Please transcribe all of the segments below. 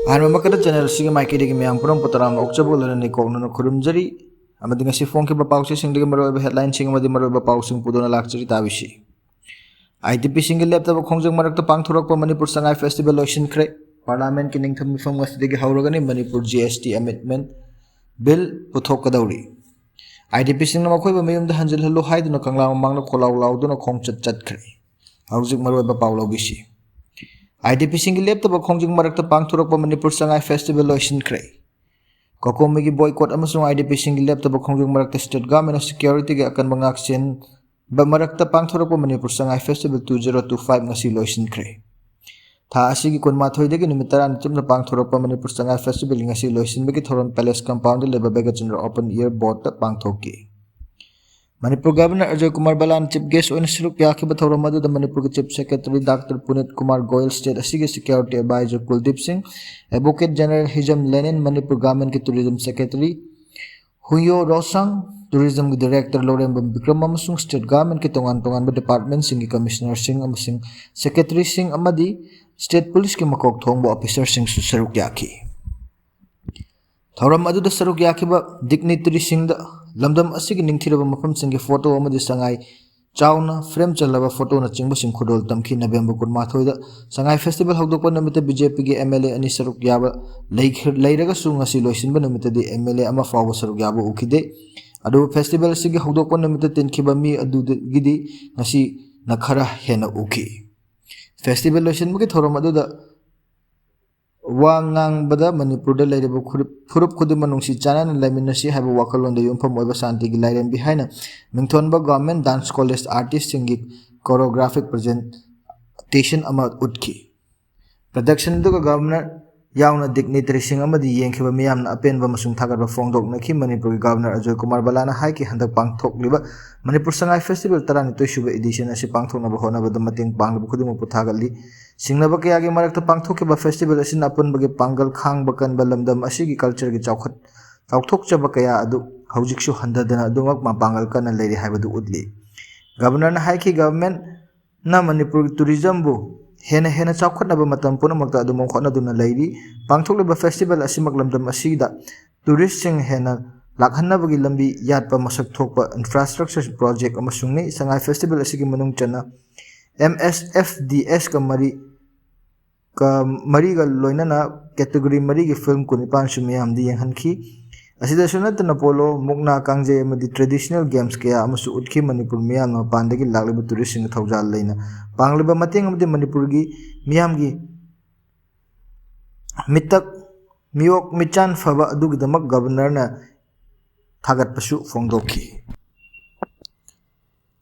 Makata channel sing maiki digi myang purong potarang okchabo lani kogno khurumjari amadi ngasi phone ke bapau sing digi maro headline sing amadi maro bapau sing pudona lakchari tabishi ITP single laptop khongjang marak to pangthorok pa Manipur Sangai festival lotion kre parliament ki ningtham mifam ngasi digi hauragani Manipur GST amendment bill puthok kadawri ITP sing na makhoi ba mayum da hanjil hallo haiduna kangla mangna kholaw lawduna khongchat chat kre haujik maro bapau lobishi IDP single laptop khongjing marakta pangthurok pa Manipur Sangai festival lotion kre kokomi gi boycott amasung IDP single laptop khongjing marakta state government of security ga akan mangak sen ba marakta pangthurok pa Manipur Sangai festival 2025 ngasi lotion kre tha asigi konma thoide gi nimitaran chumna pangthurok pa Manipur Sangai festival ngasi lotion bagi thoron palace compound leba bega chandra open air board ta pangthoki Manipur Governor Ajay Kumar Balan Chief Guest on Siruk Yaki Bathora Madu, the Manipur Chief Secretary Dr. Punit Kumar Goyal State Asigi Security Advisor Kuldeep Singh, Advocate General Hijam Lenin, Manipur Government Tourism Secretary, Huyo Rosang, Tourism Director Lorem Bikram Amasung State Government Tongan Department Singh Commissioner Singh Amasing Secretary Singh Amadi, State Police Ki Makok Thongbo Officer Singh Siruk Yaki. Thora Madu the Siruk Yaki ba dignitary Singh the Lamdam asigi ningthiraba mafam singi photo amadi sangai chauna frame chalaba photo na chingba sing khudol tamki November 18 da sangai festival hawdokpa namita BJP gi MLA ani saruk yaba leiraga su ngasi loisinba namita di MLA ama fawa saruk yaba ukide adu festival asigi hawdokpa namita tenkhiba mi adu gidi ngasi nakhara hena uki festival loisinba gi thorom adu da Wangang bada Manipur da lairaba furup khudima nungsi chana na laiminasi haiba wakalon da yumpham oiba santi gi lairen behind mingthon ba government dance college artist singi choreographic presentation ama utki production du governor yauna dignitary sing amadi yengkhiba miyamna apenba masung thagarba fongdok nakhi Manipur governor Ajay Kumar Balana haiki handak pangthok liba Manipur Sangai festival tarani toisuba edition asi pangthoknaba honabada mating panglaba khudimo puthagali singnaba kayagi marakta pangthokiba festival asin apunbagi pangal khangba kanba lamdam asigi culture gi chawthokchaba kaya adu haujiksu handadana adumak ma pangal kana leiri haibadu udli governor na haiki government na Manipur tourism bu hena chawkhatnaba matam punamakta adu mongkhotnaduna leiri pangthokliba festival asimak lamdam asigida tourist sing hena lakhannabagi lambi yatpa masak thokpa infrastructure project amasungni Sangai festival asigi manung chana MSFDS ka mari ga loinana category mari gi film kunipan sumyam di yenghanki asida sunatna polo mukna kangje amadi traditional games kaya amasu utki Manipur miyam na pandagi lagliba tourist sing thawjal leina pangliba mateng amadi Manipur gi miyam gi mitak miyok michan phaba adugi damak governor na thagat pasu fongdoki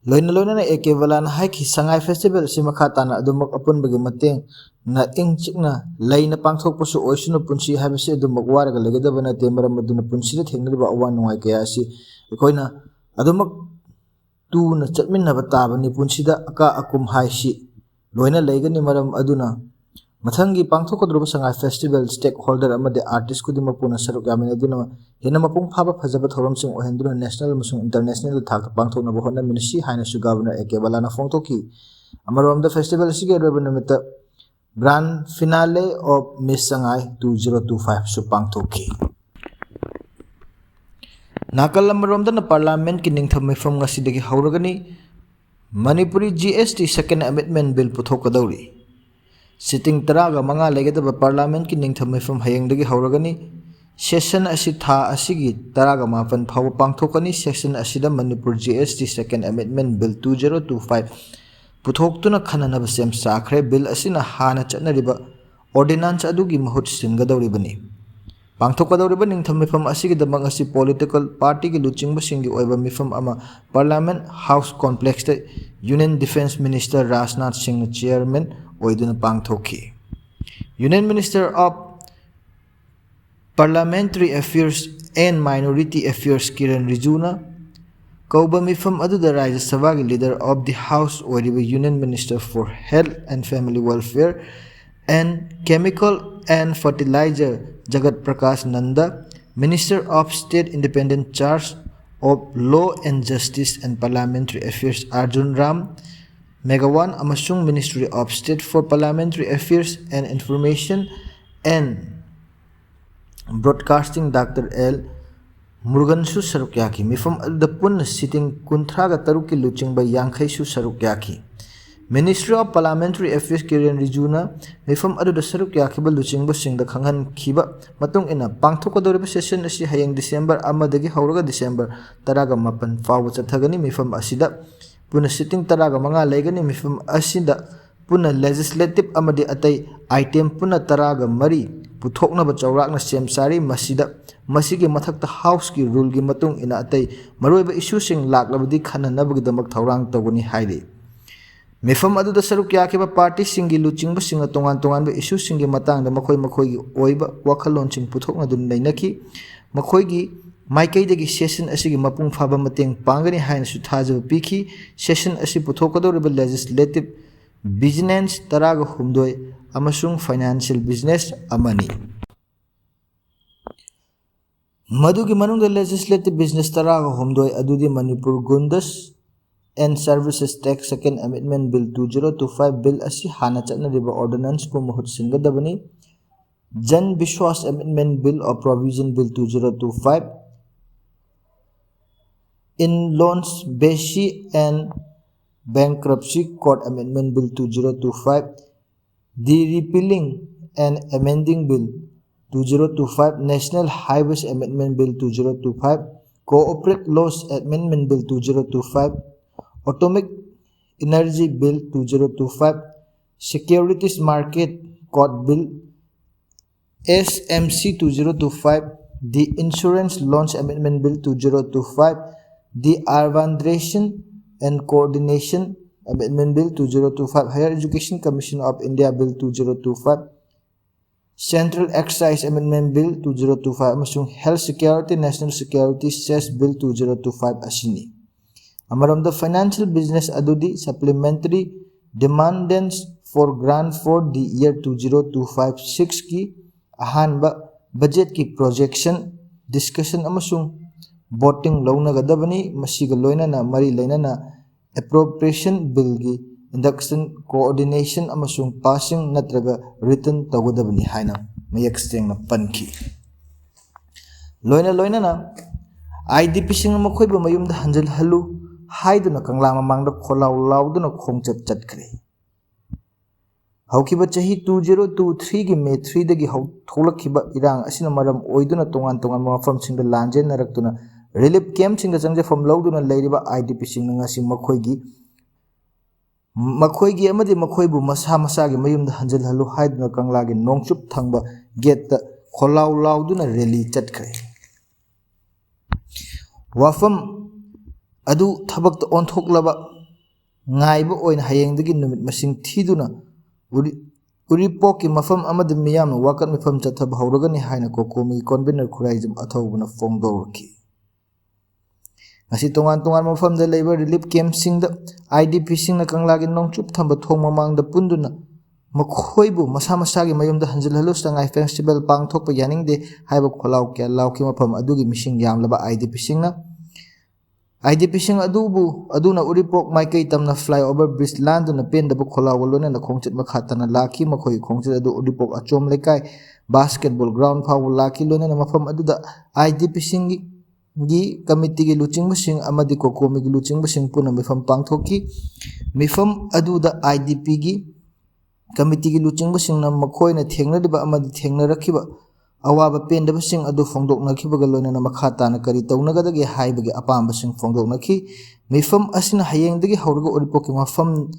loina na ekevalan haiki Sangai festival simakhata na adumak apun bagi mateng na ingchikna laina pangthok pasu oisunu punsi habisi adumak waraga legadaba na temaram aduna punsi da thengnaba awan nungai kaya asi koina adumak tu na chatminnaba tabani punsi da aka akum haisi loina leigani maram aduna mathangi pangthokadruba Sangai festival stakeholder amade artist kudima puna saruk yamin aduna hena mapung phaba phajaba thorom sing ohenduna national musung international thak pangthokna bohona minisi haina su governor ekebalana fongtoki amarom the festival sige rebenamita grand finale of Miss Sangai 2025 su pangthoki nakal amarom da na parliament ki ningthamai from ngasi dagi hauragani Manipuri GST second amendment bill puthokadawri sitting taraga manga legadaba parliament ki ningthamai from hayeng dagi hauragani session asi tha asigi taraga mapan phaw pangthokani session asida Manipur GST second amendment bill 2025 puthokhtuna khananaba sem sakhre bill asina hana chatnariba ordinance adugi mahut singadawribani pangthokadawriba ningthamai from asigi damang asi political party gi luchingba singi oiba mifam ama parliament house complex te union defense minister Rajnath Singh chairman oiduna pangthoki union minister of Parliamentary Affairs and Minority Affairs Kiran Rijuna Kauba mifam adu the Rajya Sabha leader of the House oiriba Union Minister for Health and Family Welfare and Chemical and Fertilizer Jagat Prakash Nanda Minister of State Independent Charge of Law and Justice and Parliamentary Affairs Arjun Ram Megawan amasung Ministry of State for Parliamentary Affairs and Information and Broadcasting Dr. L. Murugansu saruk yaki mifam aduda punna sitting kunthraga taruki luchingba yankhaisu saruk yaki. Ministry of Parliamentary Affairs Kiran Rijuna mifam aduda saruk yakiba luchingba singda khanghan khiba matung ina pangthokadoriba session asi hayang December amadagi hauraga December taraga mapan fawa chathagani mifam asida punna sitting taraga manga laigani mifam asida punna legislative amadi atai item punna taraga mari puthoknaba chawrakna semsari masida masigi mathakta house ki rule gi matung ina atai maroiba issue sing laklabadi khananabagi damak thaurang tawani haide mifam aduda saruk yakiba party singi luchingba singa tongan ba issue singi matang da makhoi gi oiba wakhalon sing puthokna dun nainaki makhoi gi maikai dagi session asigi mapung phaba mateng pangani haina su thajaba piki session asi puthokadoriba legislative business taraga humdoi amasung financial business amani Madugi manungda legislative business taraga humdoi adudi Manipur Gundas and Services Tax Second Amendment Bill 2025 Bill asi hana chatnariba ordinance ko mahut singadabani Jan Bishwas Amendment Bill or Provision Bill 2025 in Loans Beshi and Bankruptcy Court Amendment Bill 2025 the Repealing and Amending Bill 2025 National Highways Amendment Bill 2025 Corporate Laws Amendment Bill 2025 Atomic Energy Bill 2025 Securities Market Code Bill SMC 2025 the Insurance Loans Amendment Bill 2025 the Urbanization and Coordination Amendment Bill 2025 Higher Education Commission of India Bill 2025 Central Excise Amendment Bill 2025 amasung Health Security National Security Cess Bill 2025 asini amaram the financial business adudi supplementary demandants for grant for the year 2025-6 ki ahanba budget ki projection discussion amasung voting launagadabani masiga loinana mari lainana appropriation bill gi induction coordination amasung passing natraga written tagodabani haina mayak stengna panki loinana IDP sing makhoiba mayumda hanjal halu haiduna kangla mamangda kholaw lauduna khongchat chatkre haukiba chahi 2023 gi May 3 dagi tholakhiba irang asina maram oiduna tongan mafam singda lanjen naraktuna relief camp singda jangje from lauduna leiriba IDP sing ngasi makhoigi amadi makhoibu masa gi mayumda hanjal halu haiduna kangla gi nongchup thangba gate ta kholaw lauduna rally chatkre wafam adu thabakta onthoklaba ngaiba oina hayengdagi numit masing thiduna uripok ki mafam amadi miyam wakat mifam chathab hauragani haina kokomi convener khuraijam athawbuna fongdorki ngasi tongan mafam da labor relief camp singda IDP singna kanglagi nongchup thamba thong mamangda punduna makhoibu masa gi mayumda hanjal halu sangai festival pangthokpa yaningde haiba kholaw kya lawki mafam adugi mishing yamlaba IDP singna IDP sing aduna uripok maikai tamna flyover bridge landuna pendaba kholaw walona na khongchet makhatana laki makhoi khongchet adu uripok achom lekai basketball ground phaw laki lona na mafam aduda IDP sing gi committee gi luchingba sing amadi kokomi gi luchingba sing puna mifam pangthoki mifam aduda IDP gi committee gi luchingba sing na makhoina thengnadiba amadi thengnarakhiba awaba pendaba sing adu fongdoknakhibaga loina na makhata na kari tawnagadagi haibagi apamba sing fongdoknakhi mifam asina hayengdagi hauraga oripoki mafam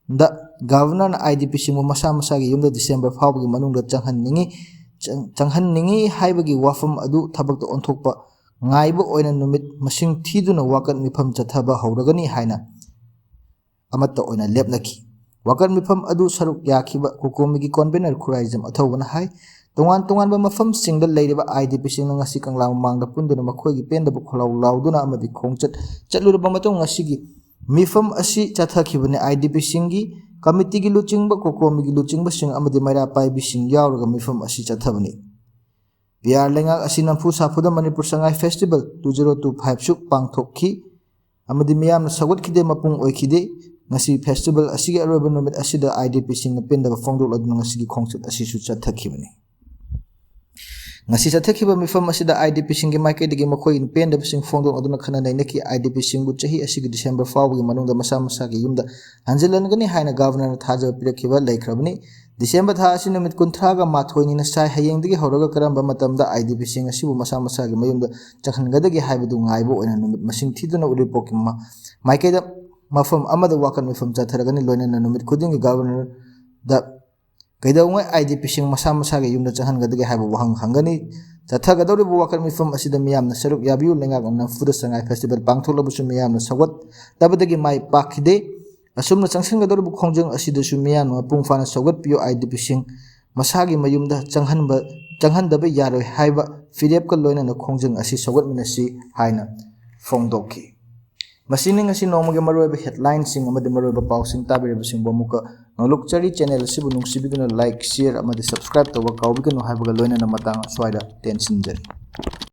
da governor na IDP sing masa gi yumda December fawbagi manungda changhanningi haibagi wafam adu thabakta onthokpa ngaiba oina numit masing thiduna wakat mifam chathaba hauragani haina amatta oina lepnaki wakat mifam adu saruk yakhiba kokomigi convener khuraijam athawbana hai tongan ba mafam singda leiriba IDP sing ngasi kangla mangda punduna makhoigi pendaba kholaw lauduna amadi khongchat chatlurba matong ngasigi mifam asi chathakibane IDP singi committee gi luchingba kokomigi luchingba sing amadi Mera pai bising yawraga mifam asi chathabani PR lenga asi nampu sapuda Manipur Sangai Festival 2025 suk pangthokki amadi miyam sagot khide mapung oikhide ngasi festival asigi aroba numit asida IDP sing pendaba fongdok laduna ngasi khongchat asi su chathakibani ngasi chathakhiba mifam asida IDP singi maikaidagi makhoi in pendabsing fongdong aduna khana nainaki IDP singbu chahi asigi December fawgi manungda masa masagi yumda hanjilangani haina governor thaja pirakhiba laikhrabni December tha asi numit kunthraga mathoini na sai hayengdagi horoga karamba matamda IDP sing asibu masa masagi mayumda chakhangadagi haibadu ngaibo oina numit masing thiduna ulipoki maikaida mafam amada wakan mifam chatharagani loinana numit khudingi governor da Kaidawai IDP sing masa masagi yumda chakhangadagi haibu wahang hangani chathagadoribu wakan mifam asida miyamna saruk yabiu lengak Manipur Sangai festival pangtholabushu miyamna sawat tabadagi mai pakhide asumna changsangadoribu khongjang asidasu miyamna pungfana sawat piyo IDP sing masagi mayumda changhandaba yaroi haiba fidep ka loinana khongjang asi sawat minasi haina fongdoki Masini ngasi nomage maroiba headline sing amadi maroiba pausing tabireba sing bomuka nolukchari channel sibu nungsibiduna like share amadi subscribe toba kaubigano haibaga loinana matang swaida tension jari